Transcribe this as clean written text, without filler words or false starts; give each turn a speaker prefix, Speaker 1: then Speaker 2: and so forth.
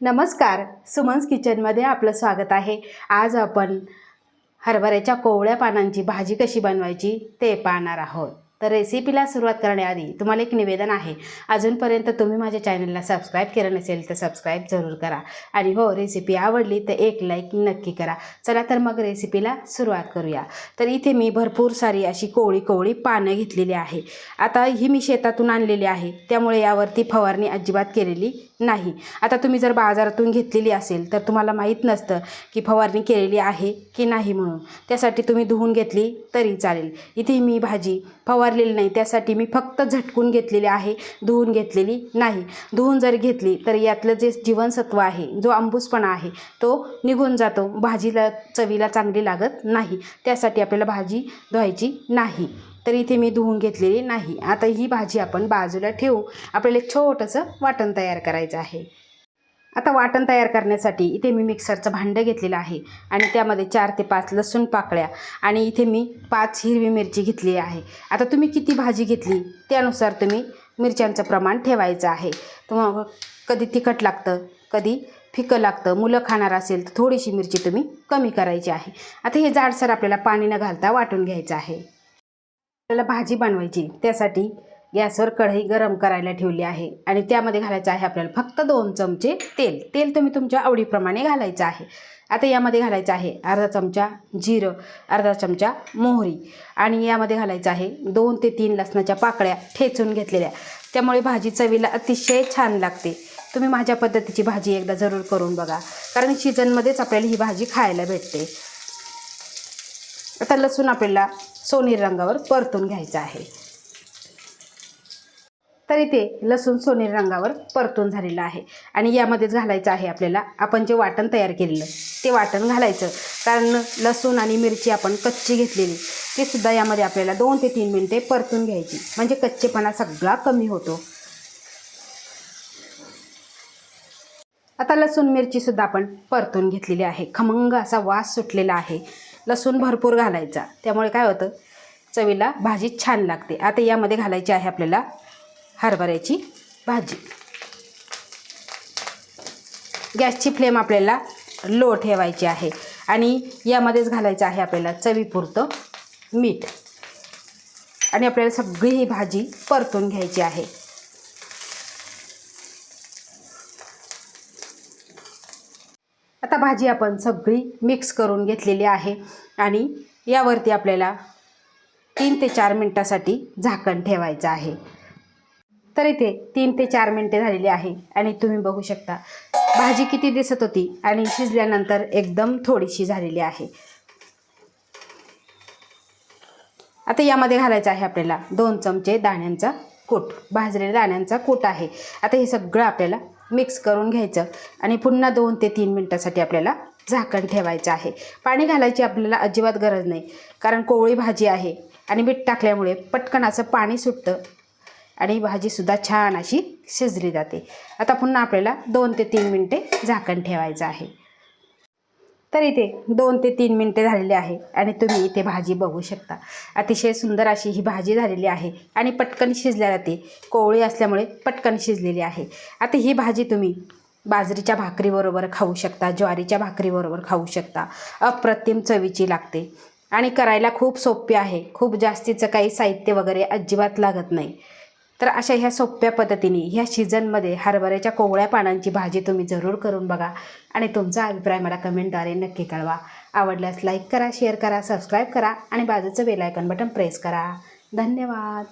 Speaker 1: नमस्कार, सुमन्स किचनमध्ये आपलं स्वागत आहे। आज आपण हरभऱ्याच्या कोवळ्या पानांची भाजी कशी बनवायची ते पाहणार आहोत। तर रेसिपीला सुरुवात करण्याआधी तुम्हाला एक निवेदन आहे, अजूनपर्यंत तुम्ही माझ्या चॅनलला सबस्क्राइब केलं नसेल तर सबस्क्राइब जरूर करा आणि हो, रेसिपी आवडली तर एक लाईक नक्की करा। चला तर मग रेसिपीला सुरुवात करूया। तर इथे मी भरपूर सारी अशी कोवळी पानं घेतलेली आहे। आता ही मी शेतातून आणलेली आहे, त्यामुळे यावरती फवारणी अजिबात केलेली नाही। आता तुम्ही जर बाजारातून घेतलेली असेल तर तुम्हाला माहीत नसतं की फवारणी केलेली आहे की नाही म्हणून, त्यासाठी तुम्ही धुवून घेतली तरी चालेल। इथे मी भाजी फवारलेली नाही, त्यासाठी मी फक्त झटकून घेतलेली आहे, धुवून घेतलेली नाही। धुवून जर घेतली तर यातलं जे जीवनसत्व आहे, जो आंबूसपणा आहे तो निघून जातो, भाजीला चवीला चांगली लागत नाही। त्यासाठी आपल्याला भाजी धुवायची नाही। तर इथे मी धुवून घेतलेली नाही। आता ही भाजी आपण बाजूला ठेवू, आपल्याला एक छोटंसं वाटण तयार करायचं आहे। आता वाटण तयार करण्यासाठी इथे मी मिक्सरचं भांडं घेतलेलं आहे आणि त्यामध्ये 4 ते 5 लसूण पाकळ्या आणि इथे मी 5 हिरवी मिरची घेतली आहे। आता तुम्ही किती भाजी घेतली त्यानुसार तुम्ही मिरच्यांचं प्रमाण ठेवायचं आहे। तुम्हाला कधी तिखट लागतं, कधी फिकं लागतं, मुलं खाणार असेल तर थोडीशी मिरची तुम्ही कमी करायची आहे। आता हे जाडसर आपल्याला पाणी न घालता वाटून घ्यायचं आहे। आपल्याला भाजी बनवायची, त्यासाठी गॅसवर कढई गरम करायला ठेवली आहे आणि त्यामध्ये घालायचं आहे आपल्याला फक्त 2 चमचे तेल। तेल तुम्ही तुमच्या आवडीप्रमाणे घालायचं आहे। आता यामध्ये घालायचं आहे अर्धा चमचा जिरं, अर्धा चमचा मोहरी आणि यामध्ये घालायचं आहे 2 ते 3 लसणाच्या पाकळ्या ठेचून घेतलेल्या। त्यामुळे भाजी चवीला अतिशय छान लागते। तुम्ही माझ्या पद्धतीची भाजी एकदा जरूर करून बघा, कारण सीझनमध्येच आपल्याला ही भाजी खायला भेटते। आता लसूण आपल्याला सोनेरी रंगावर परतून घ्यायचं आहे। तर इथे लसूण सोनेरी रंगावर परतून झालेलं आहे आणि यामध्येच घालायचं आहे आपल्याला आपण जे वाटण तयार केलेलं ते वाटण घालायचं, कारण लसूण आणि मिरची आपण कच्ची घेतलेली ते सुद्धा यामध्ये आपल्याला 2 ते 3 मिनिटे परतून घ्यायची, म्हणजे कच्चेपणा सगळा कमी होतो। आता लसूण मिरची सुद्धा आपण परतून घेतलेली आहे, खमंग असा वास सुटलेला आहे। लसूण भरपूर घालायचा, त्यामुळे काय होतं, चवीला भाजी छान लागते। आता यामध्ये घालायची आहे आपल्याला हरभऱ्याची भाजी। गॅसची फ्लेम आपल्याला लो ठेवायची आहे आणि यामध्येच घालायचं आहे आपल्याला चवीपुरतं मीठ आणि आपल्याला सगळी ही भाजी परतून घ्यायची आहे। आता भाजी आपण सगळी मिक्स करून घेतलेली आहे आणि यावरती आपल्याला 3 ते 4 मिनिटासाठी झाकण ठेवायचं आहे। तर इथे 3 ते 4 मिनिटे झालेली आहे आणि तुम्ही बघू शकता भाजी किती दिसत होती आणि शिजल्यानंतर एकदम थोडीशी झालेली आहे। आता यामध्ये घालायचं आहे आपल्याला 2 चमचे दाण्यांचा कूट, भाजलेल्या दाण्यांचा कूट आहे। आता हे सगळं आपल्याला मिक्स करून घ्यायचं आणि पुन्हा 2 ते 3 मिनिटासाठी आपल्याला झाकण ठेवायचं आहे। पाणी घालायची आपल्याला अजिबात गरज नाही, कारण कोवळी भाजी आहे आणि मीठ टाकल्यामुळे पटकन असं पाणी सुटतं आणि भाजीसुद्धा छान अशी शिजली जाते। आता पुन्हा आपल्याला 2 ते 3 मिनिटे झाकण ठेवायचं आहे। तर इथे 2 ते 3 मिनिटे झालेली आहे आणि तुम्ही इथे भाजी बघू शकता, अतिशय सुंदर अशी ही भाजी झालेली आहे आणि पटकन शिजल्या जाते, कोवळी असल्यामुळे पटकन शिजलेली आहे। आता ही भाजी तुम्ही बाजरीच्या भाकरीबरोबर खाऊ शकता, ज्वारीच्या भाकरीबरोबर खाऊ शकता, अप्रतिम चवीची लागते आणि करायला खूप सोपी आहे। खूप जास्तीचं काही साहित्य वगैरे अजिबात लागत नाही। तर अशा ह्या सोप्या पद्धतीने ह्या सीझनमध्ये हरभऱ्याच्या कोवळ्या पानांची भाजी तुम्ही जरूर करून बघा आणि तुमचा अभिप्राय मला कमेंटद्वारे नक्की कळवा। आवडल्यास लाईक करा, शेअर करा, सबस्क्राईब करा आणि बाजूचं बेल आयकॉन बटन प्रेस करा। धन्यवाद।